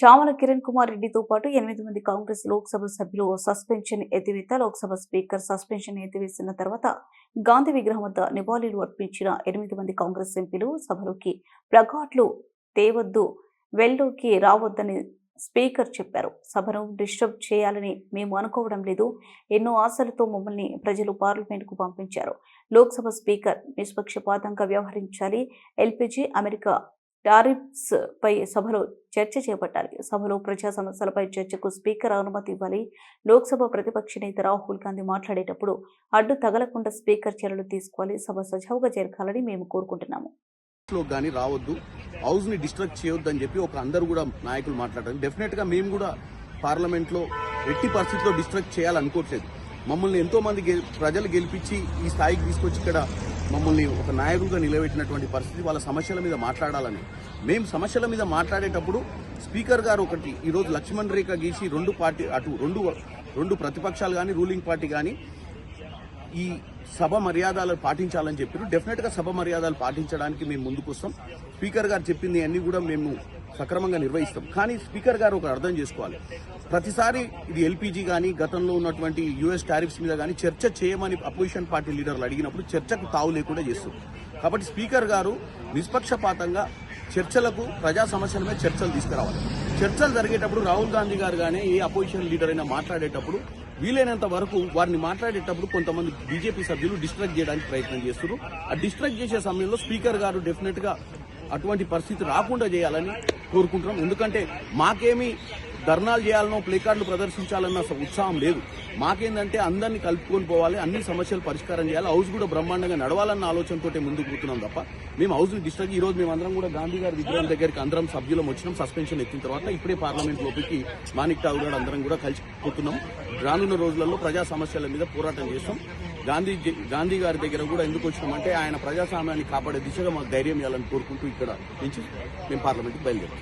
చామల కిరణ్ కుమార్ రెడ్డితో పాటు 8 మంది కాంగ్రెస్ లోక్సభ సభ్యులు సస్పెన్షన్ ఎత్తివేత లోక్సభ స్పీకర్ సస్పెన్షన్ ఎత్తివేసిన తర్వాత గాంధీ విగ్రహం వద్ద నివాళులు అర్పించిన 8 మంది కాంగ్రెస్ ఎంపీలు సభలోకి ప్లకార్డులు తేవద్దు, వెల్లోకి రావద్దని స్పీకర్ చెప్పారు. సభను డిస్టర్బ్ చేయాలని మేము అనుకోవడం లేదు. ఎన్నో ఆశలతో మమ్మల్ని ప్రజలు పార్లమెంటుకు పంపించారు. లోక్సభ స్పీకర్ నిష్పక్షపాతంగా వ్యవహరించాలి. ఎల్పీజీ, అమెరికా టారిఫ్స్ పై సభలో చర్చ చేపట్టాలి. సభలో ప్రజా సమస్యలపై చర్చకు స్పీకర్ అనుమతి ఇవ్వాలి. లోక్సభ ప్రతిపక్ష నేత రాహుల్ గాంధీ మాట్లాడేటప్పుడు అడ్డు తగలకుండా స్పీకర్ చర్యలు తీసుకోవాలి. సభ సజావుగా జరగాలని మేము కోరుకుంటున్నాము. కానీ రావద్దు, హౌస్ ని డిస్ట్రక్ట్ చేయొద్దు అని చెప్పి ఒక అందరూ కూడా నాయకులు మాట్లాడారు. డెఫినెట్ గా మేము కూడా పార్లమెంట్ లో ఎట్టి పరిస్థితిలో డిస్ట్రక్ట్ చేయాలనుకోవట్లేదు. మమ్మల్ని ఎంతో మంది ప్రజలు గెలిపించి ఈ స్థాయికి తీసుకొచ్చి ఇక్కడ మమ్మల్ని ఒక నాయకుడిగా నిలబెట్టినటువంటి పరిస్థితి. వాళ్ళ సమస్యల మీద మాట్లాడాలని మేము సమస్యల మీద మాట్లాడేటప్పుడు స్పీకర్ గారు ఒకటి ఈరోజు లక్ష్మణ్ రేఖ గీసి రెండు ప్రతిపక్షాలు కానీ రూలింగ్ పార్టీ కానీ ఈ సభ మర్యాదలు పాటించాలని చెప్పారు. డెఫినెట్ గా సభ మర్యాదలు పాటించడానికి మేము ముందుకు వస్తాం. స్పీకర్ గారు చెప్పింది అన్ని కూడా మేము సక్రమంగా నిర్వహిస్తాం. కానీ స్పీకర్ గారు ఒక అర్థం చేసుకోవాలి, ప్రతిసారి ఇది ఎల్పీజీ కానీ గతంలో ఉన్నటువంటి యూఎస్ టారిఫ్స్ మీద కానీ చర్చ చేయమని అపోజిషన్ పార్టీ లీడర్లు అడిగినప్పుడు చర్చకు తావు లేకుండా చేస్తారు. కాబట్టి స్పీకర్ గారు నిష్పక్షపాతంగా చర్చలకు ప్రజా సమస్యల మీద చర్చలు తీసుకురావాలి. చర్చలు జరిగేటప్పుడు రాహుల్ గాంధీ గారు కానీ ఏ అపోజిషన్ లీడర్ అయినా మాట్లాడేటప్పుడు వీలైనంత వరకు వారిని మాట్లాడేటప్పుడు కొంతమంది బీజేపీ సభ్యులు డిస్ట్రాక్ట్ చేయడానికి ప్రయత్నం చేస్తున్నారు. ఆ డిస్ట్రాక్ట్ చేసే సమయంలో స్పీకర్ గారు డెఫినెట్ గా అటువంటి పరిస్థితి రాకుండా చేయాలని కోరుకుంటున్నాం. ఎందుకంటే మాకేమీ ధర్నాలు చేయాలనో ప్లేకార్డులు ప్రదర్శించాలన్న ఉత్సాహం లేదు. మాకేందంటే అందరినీ కలుపుకొని పోవాలి, అన్ని సమస్యలు పరిష్కారం చేయాలి, హౌస్ కూడా బ్రహ్మాండంగా నడవాలన్న ఆలోచనతో ముందుకు పోతున్నాం తప్ప మేము హౌస్ ని డిస్ట్రాక్ట్. ఈ రోజు మేము అందరం కూడా గాంధీ గారి విగ్రహం దగ్గరికి అందరం సభ్యులం వచ్చినాం. సస్పెన్షన్ ఎత్తిన తర్వాత ఇప్పుడే పార్లమెంట్ లోపలికి మాణిక్ ఠాగూర్ గారు అందరం కూడా కలిసిపోతున్నాం. రానున్న రోజులలో ప్రజా సమస్యల మీద పోరాటం చేస్తాం. గాంధీ గారి దగ్గర కూడా ఎందుకు వచ్చినామంటే ఆయన ప్రజాస్వామ్యాన్ని కాపాడే దిశగా మాకు ధైర్యం ఇవ్వాలని కోరుకుంటూ ఇక్కడ నుంచి మేము పార్లమెంట్కి బయలుదేరాం.